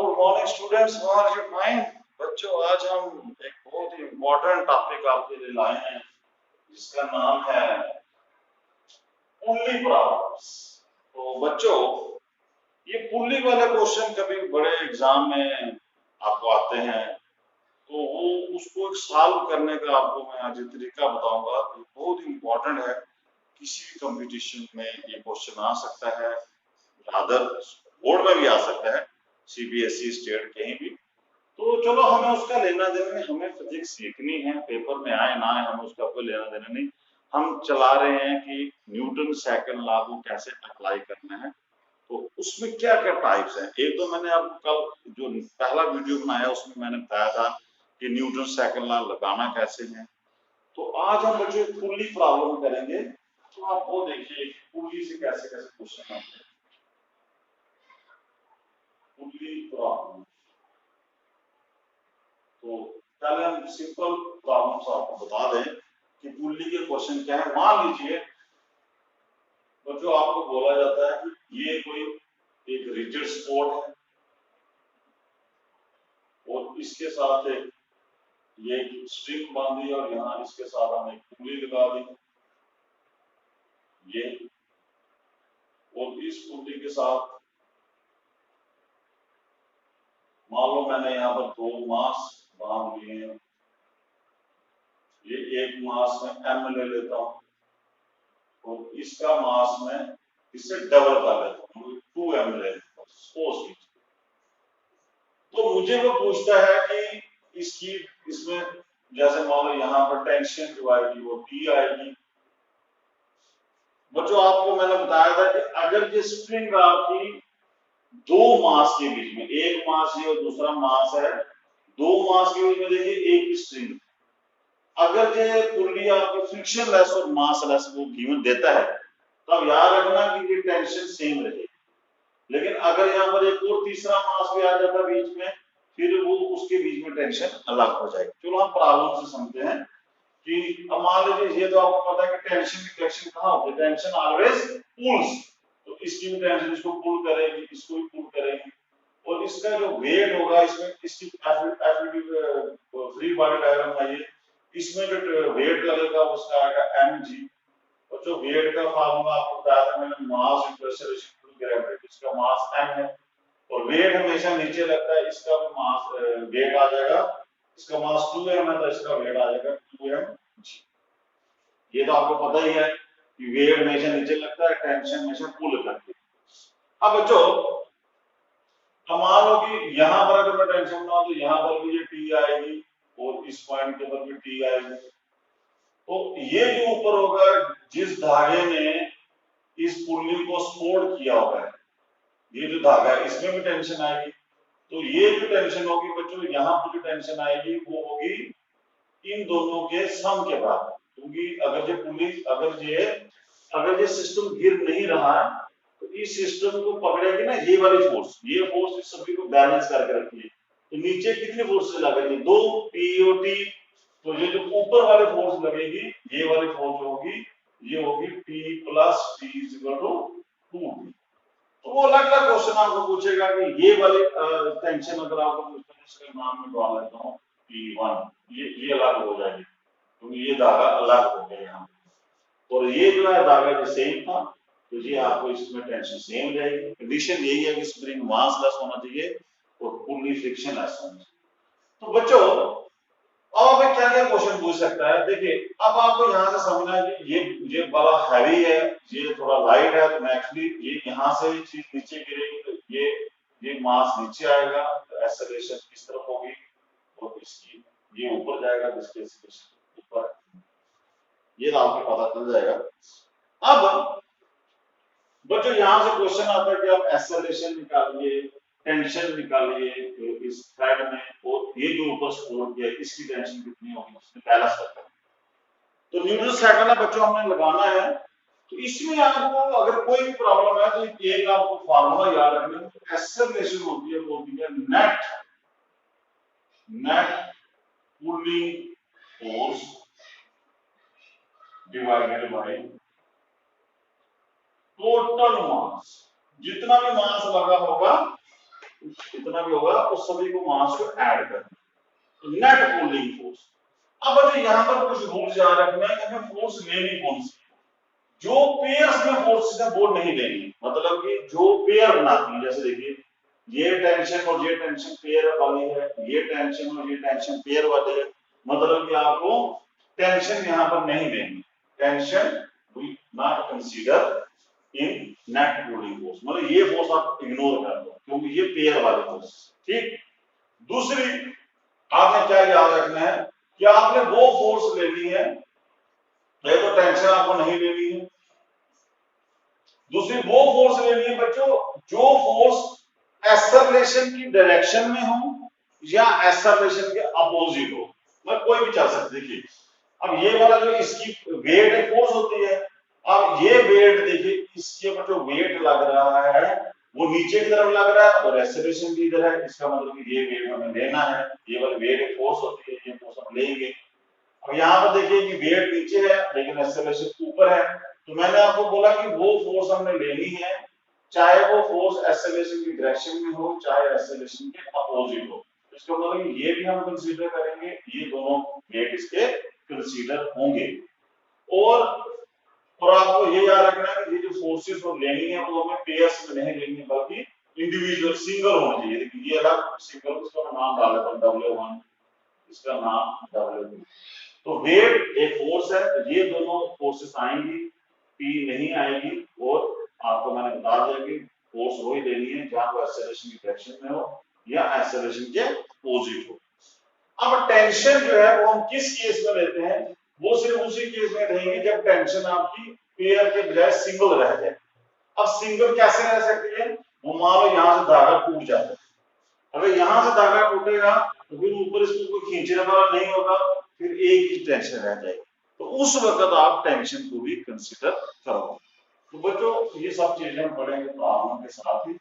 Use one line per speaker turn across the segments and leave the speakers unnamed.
Good morning students, how are you? Fine बच्चों, आज हम एक बहुत ही इम्पोर्टेंट टॉपिक आपके लिए लाए हैं जिसका नाम है पुल्ली प्रॉब्लम्स। तो बच्चों, ये पुल्ली वाले क्वेश्चन कभी बड़े एग्जाम में आपको आते हैं, तो वो उसको एक सॉल्व करने का आपको मैं आज तरीका बताऊंगा। ये बहुत इम्पोर्टेंट है, किसी भी कंपटीशन में ये क्वेश्चन आ सकता है, अदर बोर्ड में भी आ सकता है, सीबीएसई स्टेट कहीं भी। तो चलो, हमें उसका लेना देना नहीं, हमें फिजिक्स सीखनी है, पेपर में आए ना आए हमें उसका कोई लेना देना नहीं। हम चला रहे हैं कि न्यूटन सेकंड लॉ को कैसे अप्लाई करना है। तो उसमें क्या क्या टाइप्स हैं, एक तो मैंने आपको कल जो पहला वीडियो बनाया उसमें मैंने बताया था कि न्यूटन सेकंड लॉ लगाना कैसे है। तो आज हम बच्चों पुल्ली प्रॉब्लम करेंगे। तो आप वो देखिए पुल्ली से कैसे कैसे क्वेश्चन आते हैं। पुल्ली प्रॉब्लम, तो पहले हम सिंपल प्रॉब्लम्स आपको बता दें कि पुल्ली के क्वेश्चन क्या है। मान लीजिए बच्चों, आपको बोला जाता है कि ये कोई एक रिजिड स्पोर्ट है और इसके साथ एक ये स्ट्रिंग बांधी और यहाँ इसके साथ हम एक पुल्ली लगा दी, ये, और इस पुल्ली के साथ मान लो मैंने यहाँ पर दो मास बांध लिए हैं। ये एक मास में m ले लेता हूँ और इसका मास में इससे डबल कर लेता हूँ, 2m ले लेता हूँ, सपोज कीजिए। तो मुझे वो पूछता है कि इसकी इसमें जैसे मान लो यहाँ पर टेंशन जो आएगी वो T आएगी। बच्चों, आपको मैंने बताया था कि अगर ये स्प्रिंग आपकी दो मास के बीच में, एक मास ये और दूसरा मास है, दो मास के बीच में देखिए एक स्ट्रिंग, अगर ये पुल्ली आपकी फ्रिक्शन लेस और मास लेस वो गिवन देता है, तब याद रखना कि ये टेंशन सेम रहेगी। लेकिन अगर यहाँ पर एक और तीसरा मास भी आ जाता है बीच में, फिर वो उसके बीच में टेंशन अलग हो जाएगी। चलो हम प्रॉब्लम से समझते हैं कि अब मान लीजिए ये तो आपको पता है कि टेंशन की डायरेक्शन कहाँ होती है, टेंशन ऑलवेज पुल्स। तो इसकी भी टेंशन इसको पुल करेगी, इसको भी पुल करेगी, और इसका जो वेट होगा इसमें, इसकी फ्री बॉडी डायग्राम है ये, इसमें जो वेट लगेगा उसका आएगा mg। और जो वेट का फार्मूला आपको बताया था मैंने, मास एक्सेलरेशन टू ग्रेविटी, इसका मास m है और वेट हमेशा नीचे लगता है, इसका भी मास वेट आ जाएगा, इसका मास 2m है तो इसका वेट आ जाएगा 2mg। ये तो आपको पता ही है कि वेट हमेशा नीचे लगता है, टेंशन हमेशा पुल करती है। अब बच्चों, मान लो कि यहाँ पर अगर मैं टेंशन बनाऊं तो यहाँ पर भी ये T आएगी और इस पॉइंट के ऊपर भी T आएगी। तो ये जो ऊपर होगा, जिस धागे ने इस पुल्ली को सपोर्ट किया होगा, ये जो धागा है इसमें भी टेंशन आएगी। तो ये जो टेंशन होगी बच्चों, यहाँ पर जो टेंशन आएगी वो होगी इन दोनों के सम के बराबर, क्योंकि अगर ये पुल्ली अगर ये सिस्टम गिर नहीं रहा है तो इस सिस्टम को पकड़ेगी ना ये वाली फोर्स, ये फोर्स इस सभी को बैलेंस करके रखती है। तो नीचे कितनी फोर्स लगेगी, दो POT। तो ये जो ऊपर वाली फोर्स लगेगी, ये वाली फोर्स होगी, ये होगी P plus T equal to 2T। तो वो अलग अलग क्वेश्चन आपको पूछेगा कि ये वाली टेंशन अगर आपको पूछता है, इसका नाम मैं डाल लेता हूँ P1, ये अलग हो जाएगी क्योंकि ये धागा अलग हो गया यहाँ, और ये जो है धागा जो सेम था, तो ये आपको इसमें टेंशन सेम रहेगी। कंडीशन यही है कि स्प्रिंग मास लेस होना चाहिए और पुल्ली फ्रिक्शन लेस होना चाहिए। तो बच्चों, अब हमें क्या क्या क्वेश्चन पूछ सकता है, देखिए अब आपको यहाँ से समझना है कि ये बड़ा हैवी है, ये थोड़ा लाइट है, तो एक्चुअली ये यहाँ से चीज नीचे गिरेगी तो ये मास नीचे आएगा, तो एक्सेलरेशन किस तरफ होगी, और इसकी ये ऊपर जाएगा, जिसके ऊपर, ये आपको पता चल जाएगा। अब बच्चों, यहाँ से क्वेश्चन आता है कि आप एक्सेलरेशन निकालिए, टेंशन निकालिए इस थ्रेड में, और ये जो ऊपर सपोर्ट किया इसकी टेंशन कितनी होगी, उसने बैलेंस करना है। तो न्यूटन सेकंड है बच्चों, हमने लगाना है। तो इसमें आपको अगर कोई भी प्रॉब्लम है तो एक आपको फार्मूला याद रखना है, तो एक्सेलरेशन होती है वो होती है net pulling force divided by total mass. जितना भी मास लगा होगा इतना भी होगा, उस सभी को मास को ऐड करना, तो नेट पुलिंग फोर्स। अब जो यहाँ पर कुछ रूल्स याद रखना है कि हमें फोर्स लेनी कौन सी, जो पेयर्स में फोर्सेस है वो नहीं लेनी, मतलब कि जो पेयर बनाती है, जैसे देखिए ये टेंशन और ये टेंशन पेयर वाली है, ये टेंशन और ये टेंशन पेयर वाली है, मतलब कि आपको टेंशन यहाँ पर नहीं लेनी, tension we not consider in net pulling force, मतलब ये फोर्स आप इग्नोर कर दो क्योंकि ये पेयर वाले फोर्स। ठीक, दूसरी आपने क्या याद रखना है कि आपने वो फोर्स लेनी है, या तो टेंशन आपको नहीं लेनी है, दूसरी वो फोर्स लेनी है बच्चों जो फोर्स एक्सेलरेशन की डायरेक्शन में हो या एक्सेलरेशन के अपोजिट हो, मतलब कोई भी चल सकती है। देखिए अब ये वाला जो इसकी वेट फोर्स होती है, अब ये वेट देखिए इसके ऊपर जो वेट लग रहा है वो नीचे की तरफ लग रहा है और एक्सेलरेशन भी इधर है, इसका मतलब कि ये वेट हमें लेना है, ये वाली वेट एक फोर्स होती है, ये फोर्स हम लेंगे। अब यहाँ पर देखिए कि वेट नीचे है लेकिन एक्सेलरेशन ऊपर है, तो मैंने आपको बोला कि वो फोर्स हमने लेनी है चाहे वो फोर्स एक्सेलरेशन की डायरेक्शन में हो चाहे एक्सेलरेशन के अपोजिट हो, इसका मतलब ये भी हम कंसीडर करेंगे, ये दोनों वेट इसके कंसीडर होंगे। और आपको ये याद रखना है कि ये जो फोर्सेस वो लेनी है वो हमें पेयर्स में नहीं लेनी है बल्कि इंडिविजुअल सिंगल होनी चाहिए। देखिए ये अलग सिंगल, उसका नाम डाल देता हूं W1, इसका नाम W2। तो वेट एक फोर्स है, तो ये दोनों फोर्सेस आएंगी, पी नहीं आएगी, और आपको मैंने बता दिया कि फोर्स वही लेनी है जहां वो एक्सेलरेशन की डायरेक्शन में हो या एक्सेलरेशन के अपोजिट हो। अब टेंशन जो है वो हम किस केस में लेते हैं, वो सिर्फ उसी केस में रहेंगे जब टेंशन आपकी पेयर के बजाय सिंगल रह जाए। अब सिंगल कैसे रह सकती है, वो मान लो यहां से धागा टूट जाता है, अगर यहां से धागा टूटेगा तो फिर ऊपर इसको कोई खींचने वाला नहीं होगा, फिर एक ही टेंशन रह जाएगी, तो उस वक्त आप टेंशन को भी कंसीडर करोगे। तो बच्चों ये सब चीजें हम पढ़ेंगे प्रॉब्लम के साथ ही,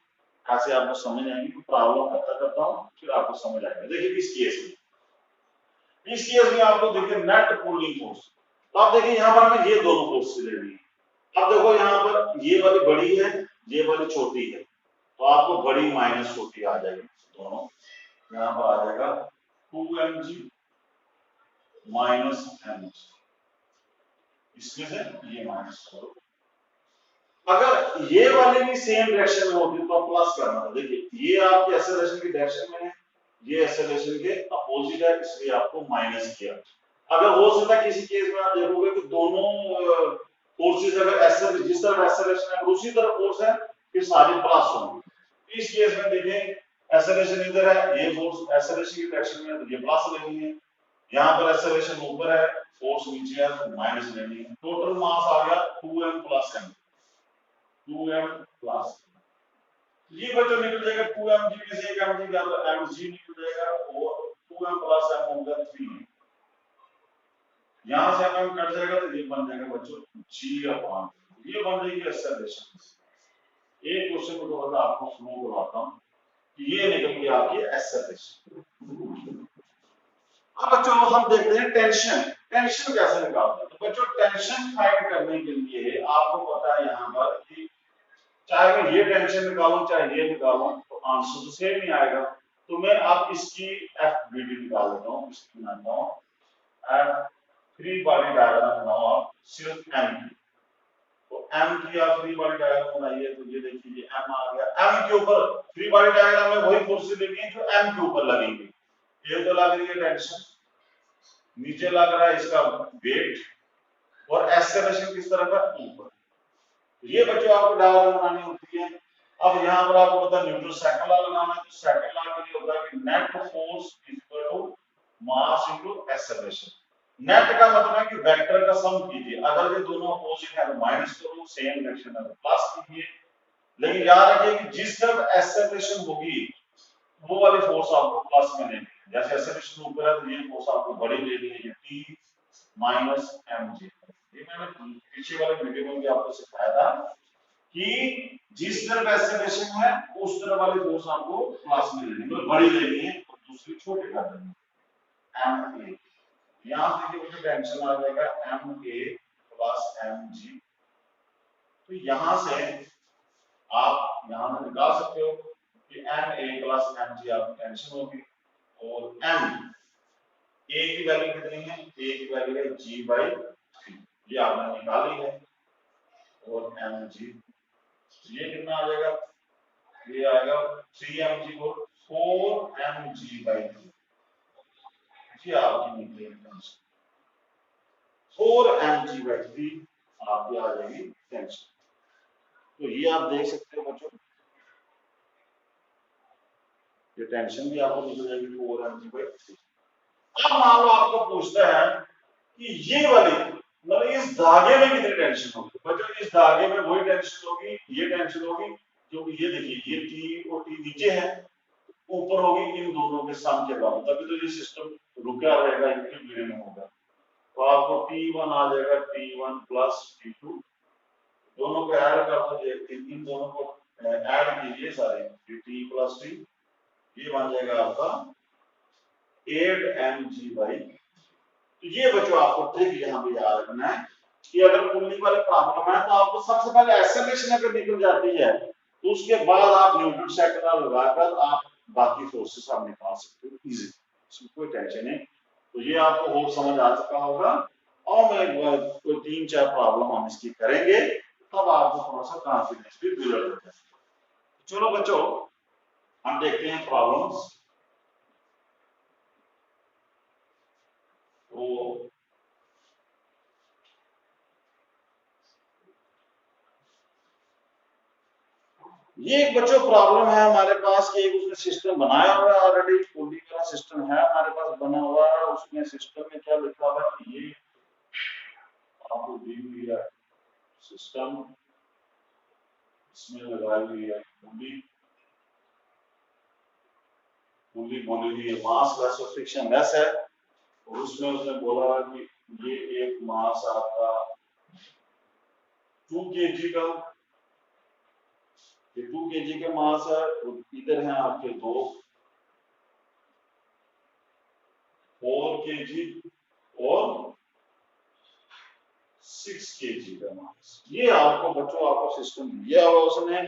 ऐसे आपको समझ आएंगे। प्रॉब्लम करता हूँ फिर आपको समझ आएगा। देखिए इस केस में आपको देखिए नेट पुलिंग फोर्स, तो आप देखिए यहाँ पर हमें ये दोनों फोर्स ले रही है। अब देखो यहाँ पर ये वाली बड़ी है, ये वाली छोटी है, तो आपको बड़ी माइनस छोटी आ जाएगी, दोनों यहाँ पर आ जाएगा 2mg माइनस mg, इसमें से ये माइनस करो। अगर ये वाली भी सेम डायरेक्शन में होती तो प्लस करना था। देखिए ये आपकी एक्सेलरेशन की डायरेक्शन में है, ये एक्सेलरेशन के अपोजिट है, इसलिए आपको माइनस किया। अगर हो सकता है किसी केस में आप देखोगे कि दोनों फोर्सेस अगर एक्सेलरेशन जिस तरफ एक्सेलरेशन है उसी तरफ फोर्स है, फिर सारे प्लस होंगे। इस केस में देखिए एक्सेलरेशन इधर है, ये फोर्स एक्सेलरेशन की डायरेक्शन में है तो ये प्लस लेनी है, यहाँ पर एक्सेलरेशन ऊपर है, फोर्स नीचे है तो माइनस लेनी है। टोटल मास आ गया 2m plus m, 2m plus, ये बच्चों निकल जाएगा 2mg में से 1mg का तो mg निकल जाएगा और 2m प्लस m होगा 3, यहां से m कट जाएगा तो ये बन जाएगा बच्चों g अपॉन, ये बन जाएगी एक्सेलरेशन। एक क्वेश्चन को थोड़ा सा आपको स्लो करवाता हूं कि ये निकल गई आपकी एक्सेलरेशन। अब बच्चों हम देखते हैं टेंशन, टेंशन कैसे निकालते हैं। तो बच्चों टेंशन फाइंड करने के लिए आपको पता है यहाँ पर कि चाहे मैं ये टेंशन निकालूं चाहे ये निकालूं तो आंसर तो सेम ही आएगा। तो मैं अब इसकी एफ बी डी निकाल लेता हूँ, इसकी बनाता हूँ एफ फ्री बॉडी डायग्राम बनाओ आप सिर्फ एम की, तो एम की आप फ्री बॉडी डायग्राम बनाइए तो ये देखिए एम आ गया, एम के ऊपर फ्री बॉडी डायग्राम में वही फोर्सेस लेनी है जो एम के ऊपर लगेंगी। ये तो लग रही है टेंशन, नीचे लग रहा है इसका वेट, और एक्सेलरेशन किस तरह का ऊपर। ये बच्चों आपको डायग्राम बनानी होती है। अब यहाँ पर आपको पता है न्यूटन सेकंड लॉ लगाना है, तो सेकंड लॉ के लिए होता है कि net force equal to mass into acceleration. Net का मतलब है कि वेक्टर का सम कीजिए, अगर ये दोनों अपोजिट है तो माइनस करो, सेम डायरेक्शन है तो प्लस कीजिए। लेकिन याद रखिए कि जिस तरफ एक्सेलरेशन होगी वो वाली फोर्स आपको प्लस में लेनी है, जैसे एक्सेलरेशन ऊपर है तो ये फोर्स आपको बड़ी लेनी है, ये t माइनस mg। ये मैंने पीछे वाले वीडियो में भी आपको सिखाया था कि जिस तरफ एक्सेलरेशन है उस तरफ वाली फोर्स आपको प्लस में लेनी है, मतलब बड़ी लेनी है और दूसरी छोटी कर देनी है, ma। यहां से देखिए मुझे टेंशन आ जाएगा ma प्लस mg, तो यहां से आप यहां से निकाल सकते हो कि M A plus M G आपकी टेंशन होगी और एम ए की वैल्यू कितनी है, ए की वैल्यू है जी बाई 3, ये आपने निकाली है और एम जी ये कितना आ जाएगा, ये आएगा 3mg को 4mg बाई 3, ये आपकी निकली टेंशन 4mg बाई 3 आपकी आ जाएगी टेंशन। तो ये आप देख सकते हो बच्चों, ये टेंशन भी आपको निकल जाएगी 4mg बाई 3। अब मान लो आपको पूछता है कि ये वाली मतलब इस धागे में कितनी टेंशन होगी, बच्चों इस धागे में वही टेंशन होगी, ये टेंशन होगी, क्योंकि ये देखिए ये टी और टी नीचे है, ऊपर होगी इन दोनों के सम के बराबर, तभी तो ये सिस्टम रुका रहेगा, इक्विलिब्रियम में होगा। तो आपको T1 आ जाएगा T1 प्लस T2, दोनों को ऐड कर दो, इन दोनों को ऐड कीजिए सारे, T प्लस T, ये बन जाएगा आपका 8mg बाई। तो ये बच्चों आपको ट्रिक यहाँ पे याद रखना है कि अगर कुंडली वाले प्रॉब्लम है तो आपको सबसे पहले एक्सेलरेशन अगर निकल जाती है तो उसके बाद आप न्यूटन सेकंड लगाकर आप बाकी फोर्सेस आप निकाल सकते हो इजीली, इसमें कोई टेंशन नहीं। तो ये आपको और समझ आ चुका होगा और मैं कोई 3-4 प्रॉब्लम हम इसकी करेंगे तब आपको थोड़ा सा कॉन्फिडेंस भी बिल्ड हो जाएगा। चलो बच्चों हम देखते हैं प्रॉब्लम्स। तो ये एक बच्चों प्रॉब्लम है हमारे पास कि एक उसने सिस्टम बनाया हुआ है ऑलरेडी, कुंडली वाला सिस्टम है हमारे पास बना हुआ है, उसमें सिस्टम में क्या लिखा हुआ है, ये आपको दी हुई है सिस्टम, इसमें लगाई हुई है कुंडली, कुंडली बोली हुई है मास लेस और फ्रिक्शन लेस है, और उसमें उसने बोला कि ये एक मास आपका 2 kg का, ये 2 kg का मास है, इधर है आपके 4 kg और 6 kg का मास, ये आपको बच्चों आपको सिस्टम दिया हुआ उसने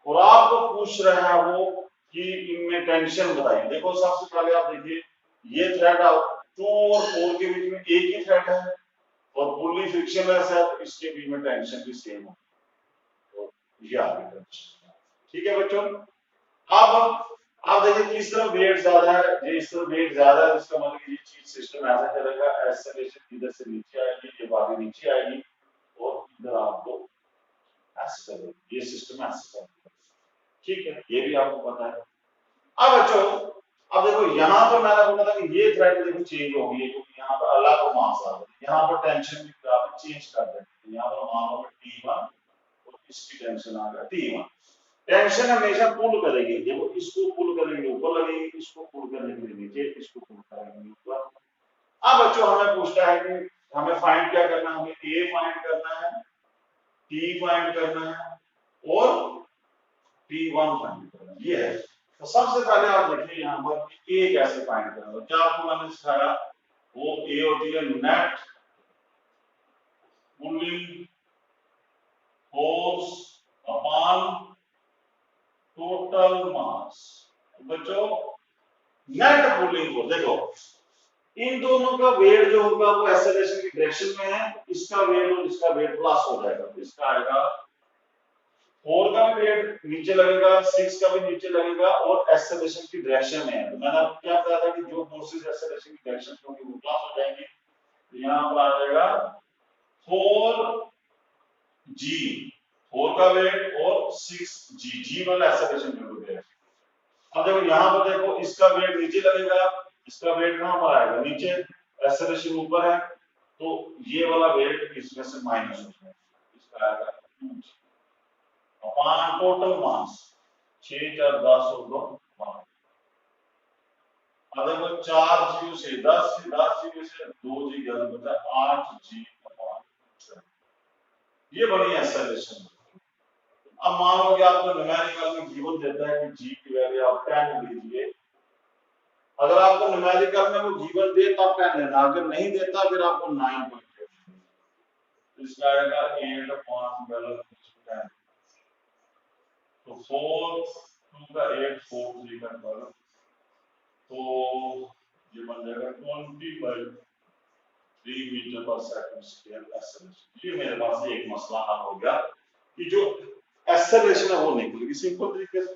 और आपको पूछ रहा है वो कि इनमें टेंशन बताइए। देखो सबसे पहले आप देखिए ये थ्रेड 2 और 4 के बीच में एक ही थ्रेड है और पुल्ली फ्रिक्शनलेस है, तो इसके बीच में टेंशन भी सेम है, तो ये आपकी टेंशन। ठीक है बच्चों, अब आप देखिए किस तरह वेट ज्यादा है, ये इस तरह वेट ज्यादा है, इसका मतलब ये चीज सिस्टम ऐसा चलेगा, एक्सेलरेशन इधर से नीचे आएगी, ये बाकी नीचे आएगी और इधर आपको ऐसे चलेगी, ये सिस्टम ऐसे चलेगा। ठीक है, ये भी आपको पता है। अब बच्चों अब देखो यहाँ पर मैंने बोला था कि ये थ्रेड देखो चेंज हो गई है क्योंकि यहाँ पर अलग मास आ गया, यहाँ पर टेंशन भी आप चेंज कर देंगे, यहाँ पर मान लो T1 और इसकी टेंशन आ गया T1, टेंशन हमेशा पुल करेगी, देखो इसको पुल करेंगे ऊपर लगेगी, इसको पुल करने के लिए नीचे, इसको पुल करेंगे ऊपर। अब बच्चों हमें पूछता है कि हमें फाइंड क्या करना है, हमें A फाइंड करना है, T फाइंड करना है और T1 फाइंड करना है, ये है। तो सबसे पहले आप देखिए यहाँ पर A कैसे फाइंड करना है, क्या आपको मैंने सिखाया, वो A होती है net pulling force upon total मास। बच्चों नेट पुलिंग फोर्स देखो इन दोनों का वेट जो होगा वो एक्सेलरेशन की डायरेक्शन में है, इसका वेट और इसका वेट प्लस हो जाएगा, तो इसका आएगा 4 का भी वेट नीचे लगेगा, 6 का भी नीचे लगेगा और एक्सेलरेशन की डायरेक्शन में है। तो मैंने आपको क्या बताया था कि जो फोर्सेस एक्सेलरेशन की डायरेक्शन में होंगी वो प्लस हो जाएंगी, तो यहाँ पर आ जाएगा 4g, 4 का वेट और 6g, g वाला एक्सेलरेशन ड्यू टू डायरेक्शन। अब देखो यहाँ पर देखो इसका वेट नीचे लगेगा, इसका वेट कहाँ पर आएगा नीचे, एक्सेलरेशन ऊपर है, तो ये वाला वेट इसमें से माइनस हो जाएगा, इसका आएगा 2g अपॉन टोटल मास 6 4 10 और 2 12। अब देखो 4g से 10g से 2g गया बचा 8g अपॉन 7, ये बनी एक्सेलरेशन। अब मान लो कि आपको न्यूमेरिकल में गिवन देता है कि g की वैल्यू आप 10 लीजिए, अगर आपको न्यूमेरिकल में वो गिवन दे तो आप 10 लेना, अगर नहीं देता फिर आपको 9 इसका आएगा 8 अपॉन 10, तो 4 2 का 843 का वर्ग, तो ये बन जाएगा 20/3 मीटर पर सेकंड स्क्वायर एक्सेलरेशन। ये मेरे पास एक मसला हल हो गया कि जो एक्सेलरेशन है वो निकलेगी सिंपल तरीके से।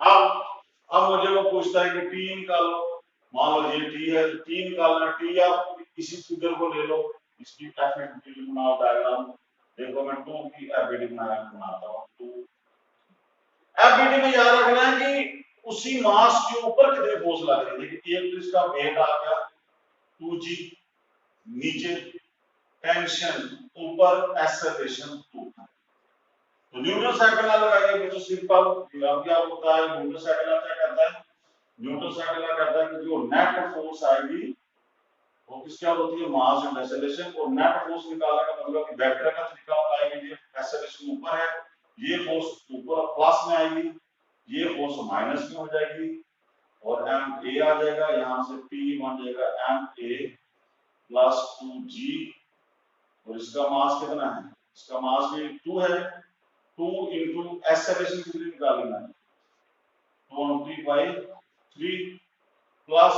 अब मुझे वो पूछता है कि टी निकालो, मान लो ये टी है, टी निकालना, टी आप इसी फिगर को ले लो, इसकी एफबीडी बनाओ डायग्राम, देखो मैं 2 की एफबीडी बनाता हूँ। 2 एफबीडी में याद रखना है कि उसी मास के ऊपर कितनी फोर्स लग रही है। देखिए एक तो इसका वेट आ गया 2g, नीचे टेंशन, ऊपर एक्सेलरेशन 2। तो न्यूटन सेकंड लॉ लगाइए बच्चों, सिंपल। अभी आपको पता है न्यूटन सेकंड लॉ क्या कहता है। न्यूटन सेकंड लॉ कहता है कि जो नेट फोर्स आएगी वो किसके ऊपर होती है, मास एंड एक्सेलरेशन। और नेट फोर्स निकालने का मतलब कि वेक्टर का तरीका होता है कि ये एक्सेलरेशन ऊपर है, ये फोर्स ऊपर प्लस में आएगी, ये फोर्स माइनस में हो जाएगी, और एम ए आ जाएगा, यहां से पी बन जाएगा एम ए प्लस 2g, और इसका मास कितना है, इसका मास भी 2 है। 2 इंटू एक्सेलरेशन कितनी निकालना है, 20/3 प्लस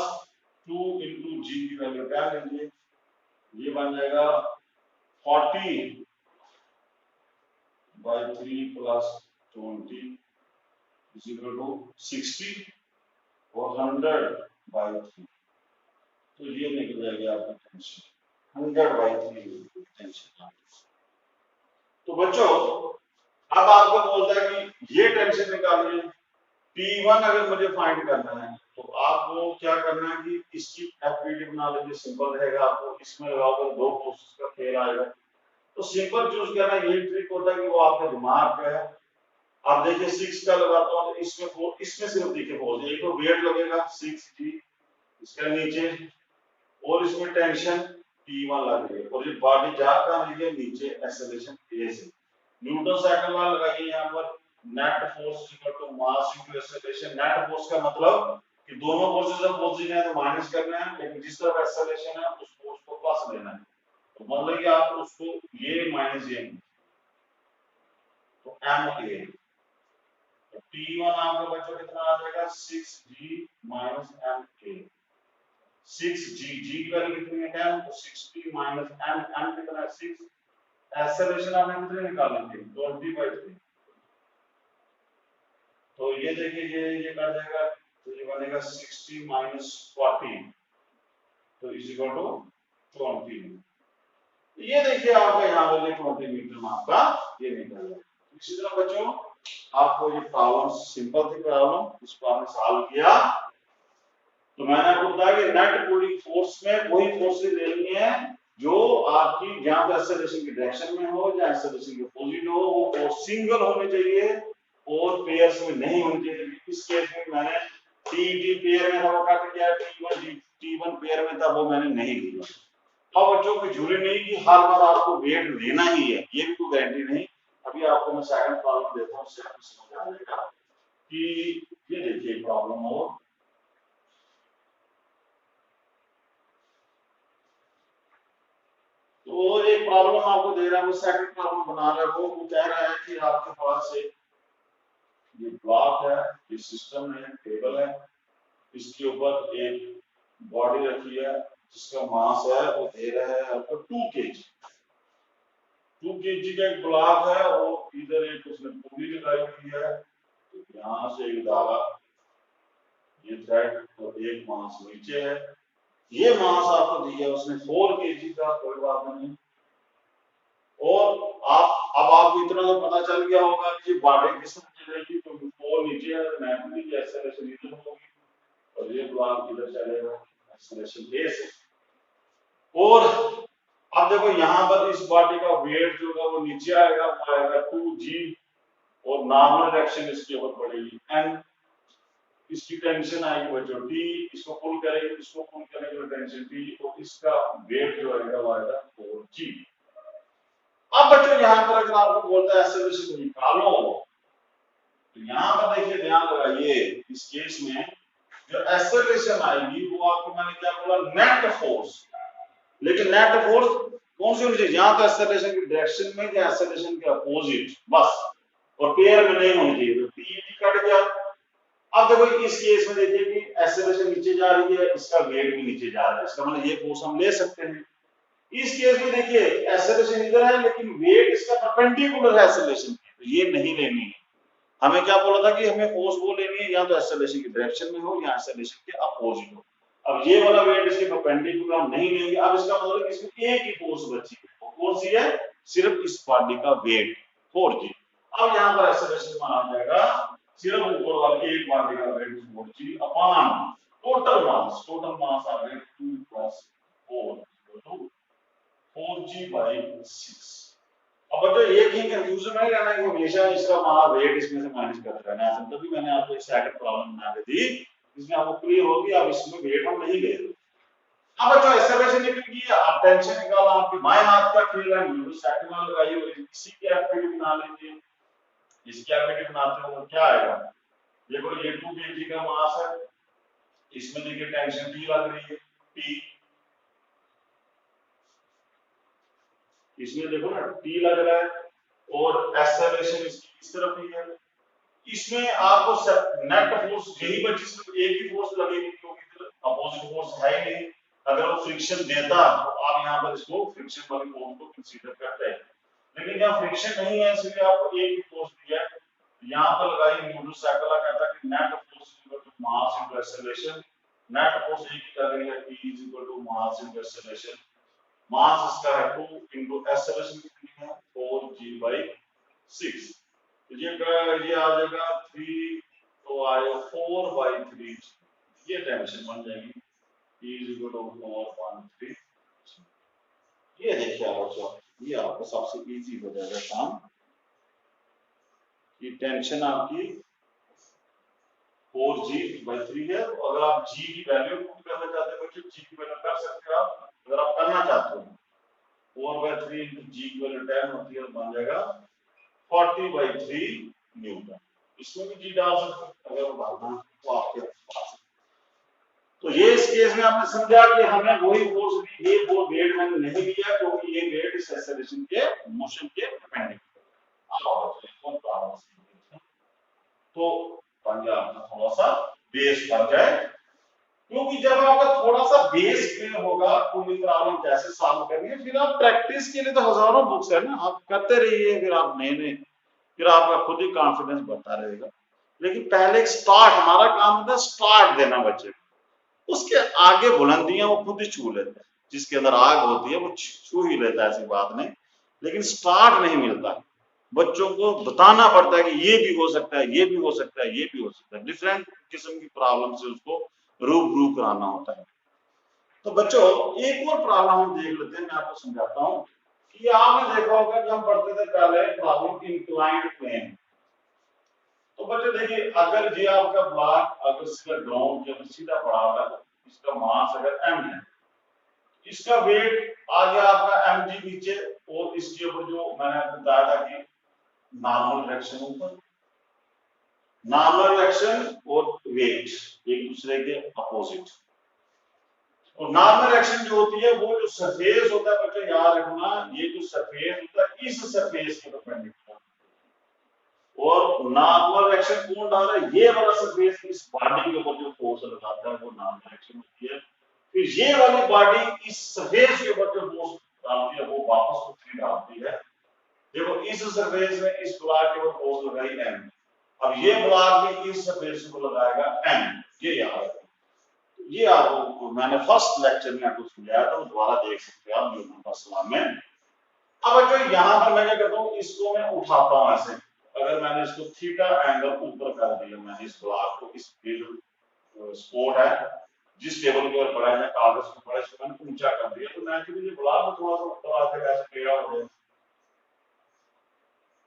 2 इंटू जी की वैल्यू क्या लेंगे, ये बन जाएगा 40/3 प्लस 20 इज इक्वल टू 60 और 100/3। तो ये निकल जाएगी आपकी टेंशन 100/3 टेंशन। तो बच्चों अब आपको बोलता है कि ये टेंशन निकालिए, P1 अगर मुझे फाइंड करना है तो आपको क्या करना है कि इसकी एफबीडी बना लीजिए, सिंपल रहेगा। आपको इसमें लगाकर दो फोर्सेस का खेल आएगा, तो सिंपल चूज करना यही ट्रिक होता है कि वो आपके दिमाग पे है। आप देखिए 6 का लगाता हूं तो इसमें सिर्फ देखिए फोर्स, एक तो वेट लगेगा 6g इसके नीचे, और इसमें टेंशन P1 लग रही है, और ये बॉडी जा कहां रही है, नीचे एक्सेलरेशन A से। न्यूटन सेकंड लॉ लगाइए यहां पर, net force equal to mass into acceleration. Net force का मतलब कि दोनों फोर्सेस अपोजिट हैं तो माइनस करना है, लेकिन जिस तरफ एक्सेलरेशन है उस फोर्स को प्लस लेना है। तो मतलब कि आप उसको ये माइनस ये, तो एम ए, तो T1 आपका बच्चों कितना आ जाएगा 6g minus M A. 6g g की वैल्यू कितनी है 10, तो 60 माइनस एम, एम कितना है 6, एक्सेलरेशन आपने कितने निकालना है 20/3। तो ये देखिए ये कर देगा, तो ये बनेगा 60 माइनस 40, तो इज इक्वल टू 20। ये देखिए आपका यहाँ पर ये 20 मीटर में आपका ये निकल गया। इसी तरह बच्चों आपको ये प्रॉब्लम सिंपल थी प्रॉब्लम, इसको आपने सॉल्व किया तो मैंने आपको बताया कि नेट पुलिंग फोर्स में वही फोर्सेस लेनी है जो आपकी जहां पे एक्सेलरेशन की डायरेक्शन में हो या एक्सेलरेशन के अपोजिट हो, वो फोर्स सिंगल होनी चाहिए और पेयर्स में नहीं होनी चाहिए। इस केस में मैंने टी पेयर में था वो काट किया, टी1 पेयर में था वो मैंने नहीं लिया। अब बच्चों की जरूरी नहीं कि हर बार आपको वेट लेना ही है, ये भी कोई गारंटी नहीं। अभी आपको मैं सेकंड प्रॉब्लम देता हूं, उससे आपको समझ आ जाएगा कि ये देखिए प्रॉब्लम हो, तो एक प्रॉब्लम आपको दे रहा है, वो सेकंड प्रॉब्लम बना रहा है, वो कह रहा है कि आपके पास एक ये ब्लॉक है, ये सिस्टम है, टेबल है, इसके ऊपर एक बॉडी रखी है जिसका मास है वो दे रहा है आपको 2 kg। 2 kg का एक ब्लॉक है और इधर एक उसने पुली लगाई हुई है, तो यहाँ से एक धागा, ये थ्रेड, और एक मास नीचे है। ये मास आपको दिया उसने 4 kg का, कोई बात नहीं। और आप अब आपको इतना तो पता चल गया होगा कि ये बॉडी किस तरह चलेगी, क्योंकि 4 नीचे है, नेचुरली एक्सेलरेशन इधर होगी और ये ब्लॉक इधर चलेगा एक्सेलरेशन ए से। और अब देखो यहाँ पर इस बॉडी का वेट जो है वो नीचे आएगा, वो आएगा 2g, और नॉर्मल डायरेक्शन इसके ऊपर पड़ेगी n, इसकी टेंशन आएगी बच्चों t, इसको पुल करेंगे, इसको पुल करेंगे तो टेंशन t, और इसका वेट जो आएगा वो आएगा 4g। अब बच्चों यहाँ पर अगर आपको बोलता है एक्सेलरेशन निकालो, तो यहाँ पर देखिए ध्यान लगाइए, इस केस में जो एक्सेलरेशन आएगी वो आपको मैंने क्या बोला, नेट फोर्स। लेकिन नेट फोर्स कौन सी होनी चाहिए, यहाँ तो एक्सेलरेशन की डायरेक्शन में या एक्सेलरेशन के अपोजिट बस, और पेयर में नहीं होनी चाहिए। तो टी कट गया अब देखो इस केस में देखिए कि एक्सेलरेशन नीचे जा रही है, इसका वेट भी नीचे जा रहा है, इसका मतलब ये फोर्स हम ले सकते हैं। इस केस में देखिए एक्सेलरेशन इधर है लेकिन वेट इसका परपेंडिकुलर है एक्सेलरेशन के, तो ये नहीं लेनी है। हमें क्या बोला था कि हमें फोर्स वो लेनी है या तो एक्सेलरेशन की डायरेक्शन में हो या एक्सेलरेशन के अपोजिट हो। अब ये वाला वेट इसके परपेंडिकुलर हम नहीं लेंगे। अब इसका मतलब इसमें एक ही फोर्स बची है, वो कौन सी है? सिर्फ इस बॉडी का वेट 4g। अब यहाँ पर एक्सेलरेशन माना जाएगा सिर्फ ऊपर वाले एक बॉडी का weight 4g upon total mass. Total mass आ गया 2 + 4 4g/6। अब बच्चों एक ही कंफ्यूजन नहीं रहना कि हमेशा इसका वेट इसमें से माइनस करते रहना है। तभी मैंने आपको एक सेकंड प्रॉब्लम बना के दी जिसमें आपको क्लियर होगी अब इसमें वेट हम नहीं ले रहे। अब बच्चों एक्सेलरेशन निकल गई, अब टेंशन निकाला, आपके बाएं हाथ का खेल है, न्यूटन सेकंड में लगाइए, इसी की एक्टिविटी बना लीजिए। इसकी एक्टिविटी बनाते हो क्या आएगा? देखो ये 2 kg का मास है, इसमें देखिए टेंशन T लग रही है, T इसमें देखो ना T लग रहा है और एक्सेलरेशन इसकी इस तरफ ही है। इसमें आपको नेट फोर्स यही बची, सिर्फ एक ही फोर्स लगेगी क्योंकि अपोजिट फोर्स है ही नहीं। अगर वो फ्रिक्शन देता तो आप यहाँ पर इसको फ्रिक्शन वाली फोर्स को कंसीडर करते हैं, लेकिन यहाँ फ्रिक्शन नहीं है इसलिए आपको एक ही फोर्स दिया है। यहाँ पर लगाई न्यूटन सेकंड कहता है कि net force equal to mass into acceleration. Net force एक ही कर रही है, P equal to mass into acceleration. Mass इसका है 2 इनटू एक्सेलरेशन कितनी है 4g/6। ये आ जाएगा 3 तो आएगा 4/3। ये टेंशन बन जाएगी P इक्वल टू 4/3। ये देखिए बच्चों, ये आपको सबसे इजी हो जाएगा काम। ये टेंशन आपकी 4g/3 है। अगर आप g की वैल्यू पुट करना चाहते हैं बच्चों, g की वैल्यू कर सकते हैं आप, अगर आप करना चाहते हो 4/3 into g की वैल्यू 10 होती है, बन जाएगा 40/3 न्यूटन। इसमें भी जी डाल सकते हैं अगर डालना तो आपके पास। तो ये इस केस में आपने समझा कि हमें वही फोर्स दी, ये वो वेट मैंने नहीं लिया क्योंकि ये वेट इस एक्सेलरेशन के मोशन के डिपेंडेंट है। तो बन गया आपका थोड़ा सा बेस बन जाए, क्योंकि जब आपका थोड़ा सा बेस क्लियर होगा कोई प्रॉब्लम कैसे सॉल्व करनी है, फिर आप प्रैक्टिस के लिए तो हजारों बुक्स है ना, आप करते रहिए, फिर आप नए फिर आपका खुद ही कॉन्फिडेंस बढ़ता रहेगा। लेकिन पहले एक स्टार्ट, हमारा काम होता है स्टार्ट देना बच्चे को, उसके आगे बुलंदियां वो खुद ही छू लेते हैं। जिसके अंदर आग होती है वो छू ही लेता है, ऐसी बात नहीं, लेकिन स्टार्ट नहीं मिलता। बच्चों को बताना पड़ता है कि ये भी हो सकता है, ये भी हो सकता है, ये भी हो सकता है, डिफरेंट किस्म की प्रॉब्लम से उसको रूबरू कराना होता है। तो बच्चों एक और प्रॉब्लम हम देख लेते हैं, मैं आपको समझाता हूँ कि आपने देखा होगा कि हम पढ़ते थे पहले प्रॉब्लम इंक्लाइंड प्लेन। तो बच्चों देखिए अगर ये आपका ब्लॉक अगर सीधा ग्राउंड के सीधा पड़ा हुआ है, इसका मास अगर m है, इसका वेट आ गया आपका mg नीचे, और इसके ऊपर जो मैंने आपको बताया था कि नॉर्मल रिएक्शन ऊपर, नॉर्मल रिएक्शन और वेट एक दूसरे के अपोजिट। और नॉर्मल रिएक्शन जो होती है वो जो सरफेस होता है बच्चों याद रखना, ये जो सरफेस होता है इस सरफेस के परपेंडिकुलर, और नॉर्मल रिएक्शन कौन डाल रहा है? ये वाला सरफेस इस बॉडी के ऊपर जो फोर्स लगाता है वो नॉर्मल रिएक्शन होती है। फिर ये वाली बॉडी इस सरफेस के ऊपर जो फोर्स डालती है वो वापस उतनी डालती है। देखो इस सरफेस में इस ब्लॉक के ऊपर फोर्स लगाई m, अब ये ब्लॉक भी इस सरफेस को लगाएगा m, ये याद रखना। ये आपको मैंने फर्स्ट लेक्चर में आपको समझाया था, दोबारा देख सकते हैं आप न्यूटन फर्स्ट लॉ में। अब जो यहाँ पर मैं क्या करता हूँ, इसको मैं उठाता हूँ ऐसे, अगर मैंने इसको थीटा एंगल ऊपर कर दिया, मैंने इस ब्लॉक को, इस जो स्पोर्ट है जिस टेबल के ऊपर पड़ा है कागज को पड़ा, इसको मैंने ऊंचा कर दिया, तो नेचुरली ब्लॉक थोड़ा सा ऊपर आकर ऐसे टेढ़ा हो जाएगा।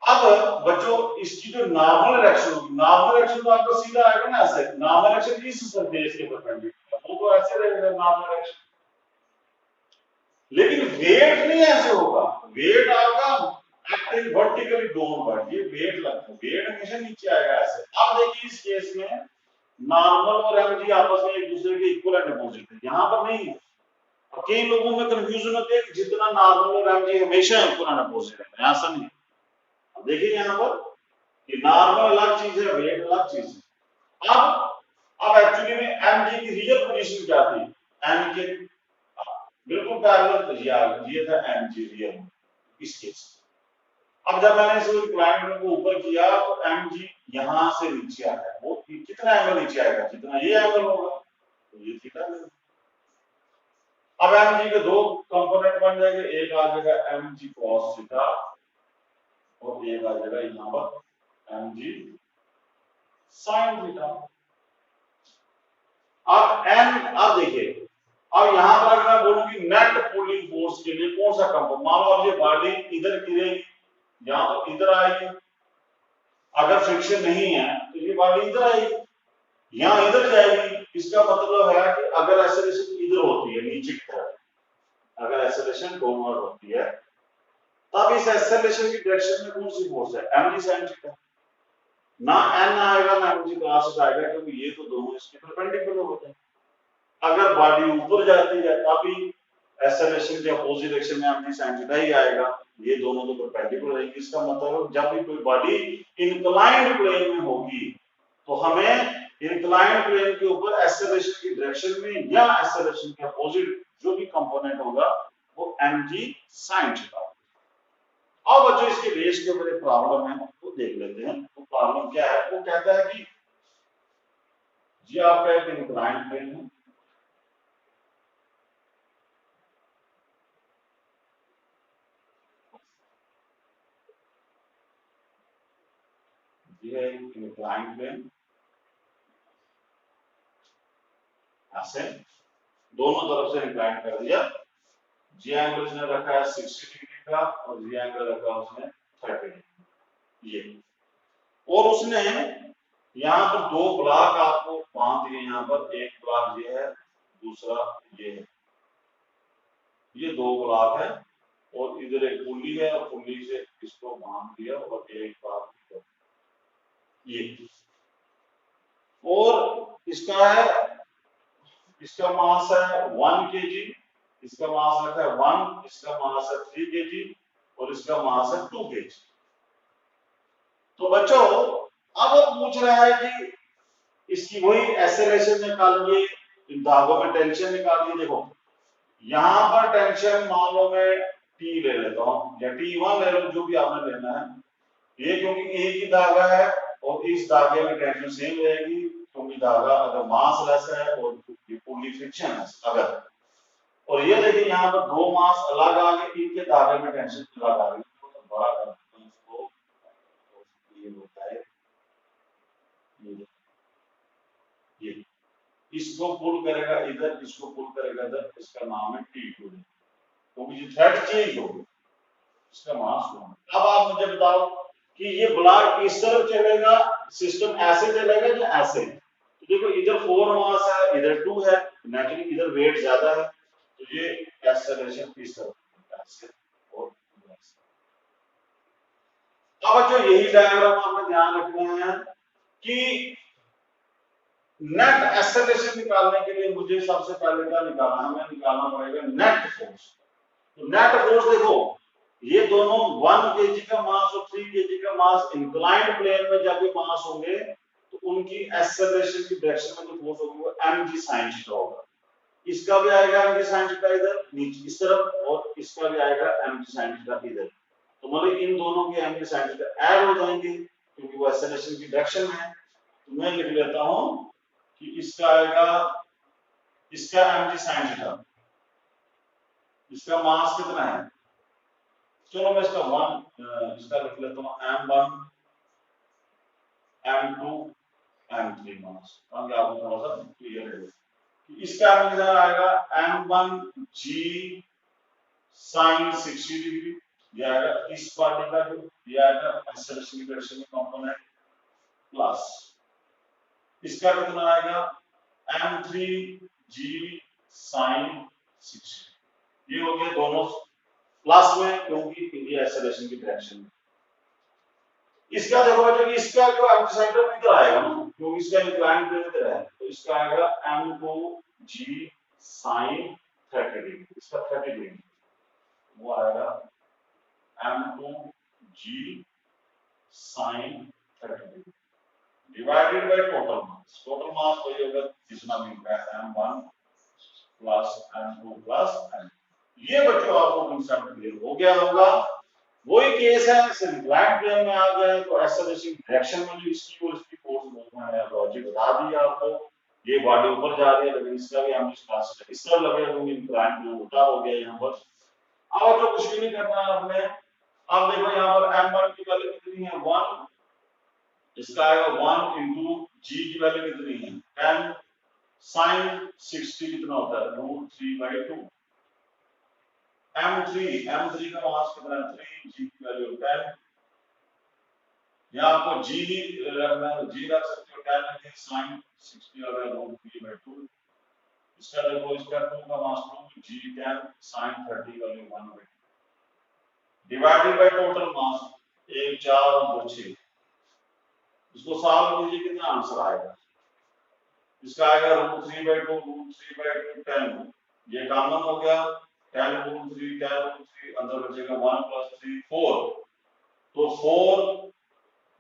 अब बच्चों इसकी जो नॉर्मल रिएक्शन होगी, नॉर्मल रिएक्शन तो आपका सीधा आएगा ना ऐसे, नॉर्मल रिएक्शन इस सरफेस के परपेंडिकुलर, वो तो ऐसे रहेगा नॉर्मल रिएक्शन, लेकिन वेट नहीं ऐसे होगा, वेट आपका एक्टिंग वर्टिकली डाउनवर्ड, ये वेट लगता है, वेट हमेशा नीचे आएगा ऐसे। अब देखिए इस केस में नॉर्मल और mg आपस में एक दूसरे के इक्वल एंड अपोजिट है, यहाँ पर नहीं है। कई लोगों में कंफ्यूजन होती है कि जितना नॉर्मल और mg हमेशा इक्वल एंड अपोजिट है, ऐसा नहीं। अब देखिए यहाँ पर कि नॉर्मल अलग चीज है, वेट अलग चीज है। अब एक्चुअली में एम जी की रियल पोजीशन क्या थी, एम के बिल्कुल पैरेलल तो ये था एम जी रियल इस केस। अब जब मैंने इस इंक्लाइंड को ऊपर किया तो एम जी यहां से नीचे आया, वो कितना एंगल नीचे आएगा, जितना ये एंगल होगा तो ये थीटा है। अब एम जी के दो कंपोनेंट बन जाएंगे, एक आ जाएगा एम जी कॉस थीटा और एक आ जाएगा यहाँ पर एम जी साइन थीटा। अब देखिए, अब यहां पर अगर मैं बोलूं कि नेट पुलिंग फोर्स के लिए कौन सा कंपोनेंट, मान लो अब ये बॉडी इधर गिरेगी, यहां तो इधर आएगी, अगर फ्रिक्शन नहीं है तो ये बॉडी इधर आएगी, यहां इधर जाएगी। इसका मतलब है कि अगर एक्सेलरेशन इधर होती है नीचे की तरफ, अगर एक्सेलरेशन डाउनवर्ड होती है, तब इस एक्सेलरेशन की डायरेक्शन में कौन सी फोर्स है, एम जी साइन थीटा। ना एन आएगा ना एम जी कॉस आएगा, क्योंकि ये तो दोनों इसके परपेंडिकुलर होते हैं। अगर बॉडी ऊपर जाती है तभी एक्सेलरेशन के अपोजिट डायरेक्शन में एम साइन थीटा ही आएगा, ये दोनों तो परपेंडिकुलर रहेंगे। इसका मतलब जब भी कोई बॉडी इंक्लाइंड प्लेन में होगी तो हमें इंक्लाइंड प्लेन के ऊपर एक्सेलरेशन की डायरेक्शन में या एक्सेलरेशन के अपोजिट जो भी कंपोनेंट होगा वो एम जी साइन थीटा। अब बच्चों इसके रेस के ऊपर एक प्रॉब्लम है, वो देख लेते हैं। वो प्रॉब्लम क्या है, वो कहता है कि ये आपका एक इंक्लाइंड प्लेन है, ये है इंक्लाइंड प्लेन, ऐसे दोनों तरफ से इंक्लाइन कर दिया। जी एंगल उसने रखा है 60 डिग्री का और जी एंगल रखा उसने 30 डिग्री ये। और उसने यहाँ पर दो ब्लॉक आपको बांध दिए, यहाँ पर एक ब्लॉक ये है, दूसरा ये है, ये दो ब्लॉक है और इधर एक पुल्ली है और पुल्ली से इसको बांध दिया और एक ब्लॉक ये। और इसका है, इसका मास है 1 केजी, इसका मास रखा है 1, इसका मास है 3 केजी और इसका मास है 2 केजी। तो बच्चों अब वो पूछ रहा है कि इसकी वही एक्सेलरेशन निकालिए, इन धागों में टेंशन निकालिए। देखो यहां पर टेंशन मान लो मैं टी ले लेता हूं या T1 ले लो, जो भी आपने लेना है। ये क्योंकि एक ही धागा है और इस धागे में टेंशन सेम रहेगी, क्योंकि धागा अगर मास लेस है और पुल्ली फ्रिक्शन है अगर। और ये देखिए यहाँ पर दो मास अलग आ गए, इनके धागे में टेंशन अलग आ गई, तो बड़ा कर इसको, ये होता है ये इसको पुल करेगा इधर, इसको पुल करेगा इधर, इसका नाम है T2, क्योंकि ये थ्रेड चेंज हो गई, इसका मास होगा। अब आप मुझे बताओ कि ये ब्लॉक इस तरफ चलेगा, सिस्टम ऐसे चलेगा या ऐसे। तो देखो इधर 4 मास है, इधर 2 है, नेचुरली इधर वेट ज्यादा है, तो ये एक्सेलरेशन इस तरफ ऐसे और ऐसे। अब जो यही डायग्राम आपने ध्यान रखना है कि नेट एक्सेलरेशन निकालने के लिए मुझे सबसे पहले क्या निकालना है, हमें निकालना पड़ेगा नेट फोर्स। तो नेट फोर्स देखो, ये दोनों 1 केजी का मास और 3 केजी का मास इंक्लाइंड प्लेन में जब ये मास होंगे तो उनकी एक्सेलरेशन की डायरेक्शन में जो फोर्स होगी वो mg sin थीटा होगा। इसका भी आएगा mg sin थीटा इधर नीचे इस तरफ, और इसका भी आएगा mg sin थीटा इधर। तो मतलब इन दोनों के mg sin थीटा ऐड हो जाएंगे क्योंकि वो एक्सेलरेशन की डायरेक्शन में है। तो मैं लिख लेता हूं कि इसका आएगा, इसका mg sin थीटा, इसका मास कितना है, चलो मैं इसका 1 इसका लिख लेता हूं m1 m2 m3 मास, ताकि आपको थोड़ा सा क्लियर है। इसका आंसर आएगा m1 g sin 60 डिग्री, ये आएगा इस पार्टी का, जो ये आएगा एक्सेलरेशन की डायरेक्शन में कंपोनेंट, प्लस इसका कितना आएगा m3 g sin 60, ये हो गया दोनों प्लस में क्योंकि ये एक्सेलरेशन की डायरेक्शन में। इसका देखो बच्चों कि इसका जो एंटीसाइडर इधर आएगा ना, क्योंकि इसका इंक्लाइन प्लेन इधर है, तो इसका आएगा m2 g sin 30 डिग्री, इसका 30 डिग्री वो आएगा m2 g sin 30 degree. Divided by total mass. Total मास वही होगा जितना भी इनका m1 plus m2 plus m। ये बच्चों आपको कंसेप्ट क्लियर हो गया होगा। वही केस है, सिर्फ ब्लैक प्लेन में आ गए तो एक्सेलरेशन डायरेक्शन में जो इसकी और इसकी फोर्स मूवमेंट है लॉजिक बता दिया आपको। ये बॉडी ऊपर जा रही है लेकिन इसका भी हम इस क्लास में इस तरह लगे होंगे, इंक्लाइन में उल्टा हो गया यहाँ पर। अब तो कुछ भी नहीं करना है आपने। अब देखो यहाँ पर m1 की वैल्यू कितनी है 1, इसका आएगा 1 इंटू जी की वैल्यू कितनी है 10 साइन 60 कितना होता है √3/2। m3 का मास कितना है 3, जी की वैल्यू 10। यहाँ आपको जी रखना है तो जी रख सकते हो 10 रखें साइन 60 आ गया √3/2। इसका देखो इसका 2 का मास 2 जी 10 साइन 30 का value 1/2 divided by total mass 1 4 और 2 6। इसको सॉल्व कीजिए कितना आंसर आएगा। इसका आएगा √3/2 √3/2 10। ये कॉमन हो गया 10 √3 10 √3 अंदर बचेगा 1 + 3 4। तो 4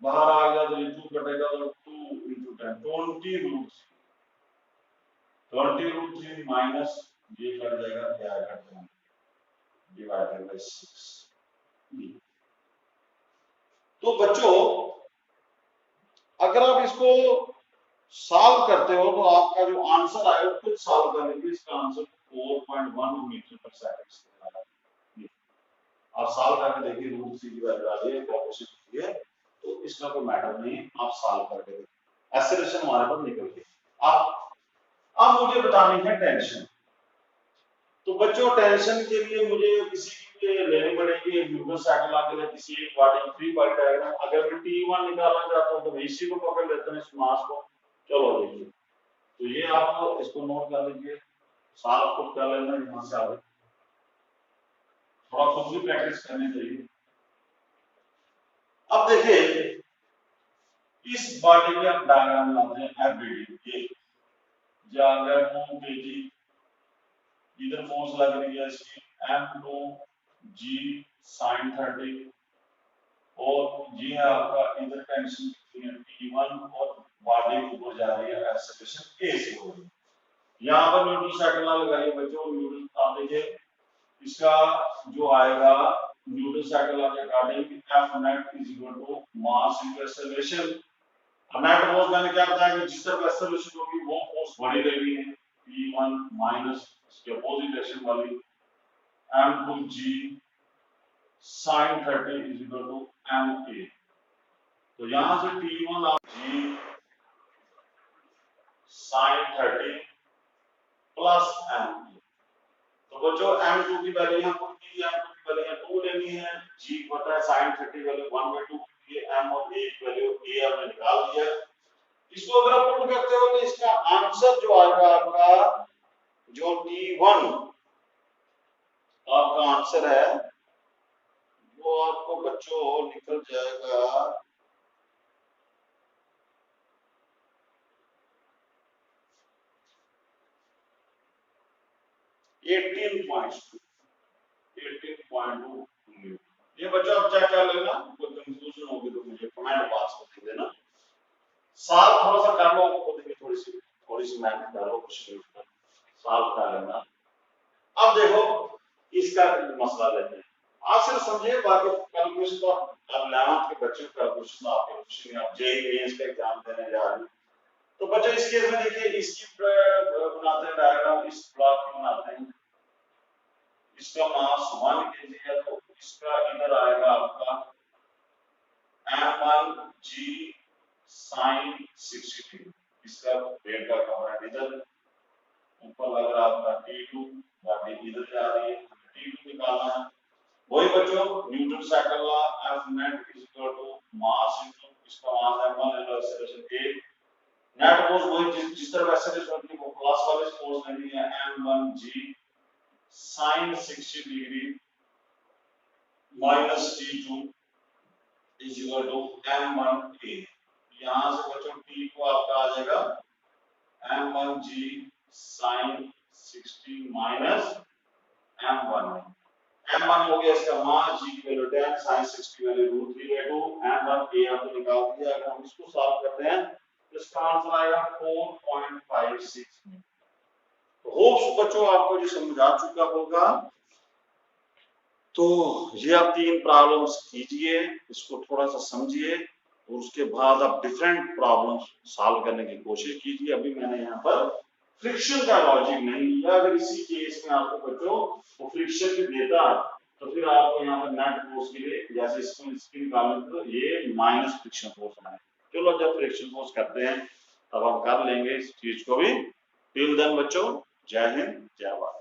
बाहर आ गया तो ये 2 कटेगा तो 2 × 10 20 √3 माइनस ये कट जाएगा क्या आएगा 10 डिवाइडेड बाय 6। तो बच्चों अगर आप इसको सॉल्व करते हो तो आपका जो आंसर आएगा खुद सॉल्व करने के इसका आंसर 4.1 मीटर पर सेकंड। आप सॉल्व करके देखिए √3 की वैल्यू आ रही है कैलकुलेशन कीजिए तो इसका कोई मैटर नहीं, आप सॉल्व करके देखिए एक्सेलरेशन हमारे पर निकल गई। अब मुझे बतानी है टेंशन। तो बच्चों टेंशन के लिए मुझे किसी की लेनी पड़ेगी न्यूटन साइकिल के लिए किसी एक बॉडी फ्री बॉडी डायग्राम। अगर मैं T1 निकालना चाहता हूं तो इसी को पकड़ लेते हैं इस मास को। चलो देखिए तो ये आप इसको नोट कर लीजिए, सॉल्व खुद कर लेना यहां से आगे थोड़ा खुद भी प्रैक्टिस करनी चाहिए। अब देखिए इस बॉडी के हम डायग्राम बनाते हैं एफबीडी ये जाकर 2 kg इधर फोर्स लग रही है इसकी m2 g sin 30 और जी है आपका इधर टेंशन कितनी है T1 और बॉडी ऊपर जा रही है एक्सेलरेशन a से हो रही है। यहाँ पर न्यूटन साइकिल लगाइए बच्चों। न्यूटन आप देखिए इसका जो आएगा न्यूटन साइकिल के अकॉर्डिंग F net = मास इनटू एक्सेलरेशन। नेट फोर्स मैंने क्या बताया कि जिस तरफ एक्सेलरेशन होगी वो फोर्स बड़ी रहनी है P1 माइनस इसके अपोजिट डायरेक्शन वाली m2g sin 30 = ma। तो यहां से T1 आप g sin 30 प्लस m। तो बच्चों m2 की वैल्यू यहां पुट कीजिए, m2 की वैल्यू यहां 2 लेनी है, g पता है sin 30 वैल्यू 1/2 की है, m और a की वैल्यू a हमने निकाल दिया। इसको अगर आप पुट करते हो तो इसका आंसर जो आएगा आपका जो T1 आपका आंसर है वो आपको बच्चों निकल जाएगा 18.2। ये बच्चों आप चेक कर लेना, कोई कंफ्यूजन होगी तो मुझे कमेंट बॉक्स में लिख देना। सॉल्व थोड़ा सा कर लो, आपको देखिए थोड़ी सी मेहनत करो, मुश्किल सॉल्व कर लेना। अब देखो इसका मसला लेते हैं, आप सिर्फ समझिए बाकी कैलकुलेशन तो आप 11th के बच्चे कैलकुलेशन आप कैलकुलेशन आप जेईई मेंस का एग्जाम देने जा रहे हैं। तो बच्चों इस केस में देखिए इसकी बनाते हैं डायग्राम, इस ब्लॉक की बनाते हैं। इसका मास 1 kg है तो इसका इधर आएगा आपका m1g sin 60। इसका वेट का कंपोनेंट इधर ऊपर लग रहा है आपका T2 बॉडी इधर जा रही है, T2 निकालना है। वही बच्चों Newton cycle law F net mass into इसका मास m1 है एक्सेलरेशन a। नेट फोर्स वही जिस तरफ एक्सेलरेशन होती है वो प्लस वाले फोर्स लेनी है m1g sin 60 degree minus T2 m1a। यहां से बच्चों T को आपका आ जाएगा m1g sin 60 minus m1। m1 हो गया इसका मास, g की वैल्यू 10, sin 6 की वैल्यू √3/2, m1 a आपको निकाल दिया। अगर हम इसको सॉल्व करते हैं तो इसका आंसर आएगा 4.56। तो होप्स बच्चों आपको जो समझ आ चुका होगा। तो ये आप 3 प्रॉब्लम्स कीजिए, इसको थोड़ा सा समझिए और उसके बाद आप डिफरेंट प्रॉब्लम्स सॉल्व करने की कोशिश कीजिए। अभी मैंने यहाँ पर फ्रिक्शन का लॉजिक नहीं दिया, अगर इसी केस में आपको बच्चों वो फ्रिक्शन भी देता तो फिर आपको यहाँ पर नेट फोर्स के लिए जैसे इसकी निकालने तो ये माइनस फ्रिक्शन फोर्स आए। चलो जब फ्रिक्शन फोर्स करते हैं तब हम कर लेंगे इस चीज को भी। टिल देन बच्चों, जय हिंद जय भारत।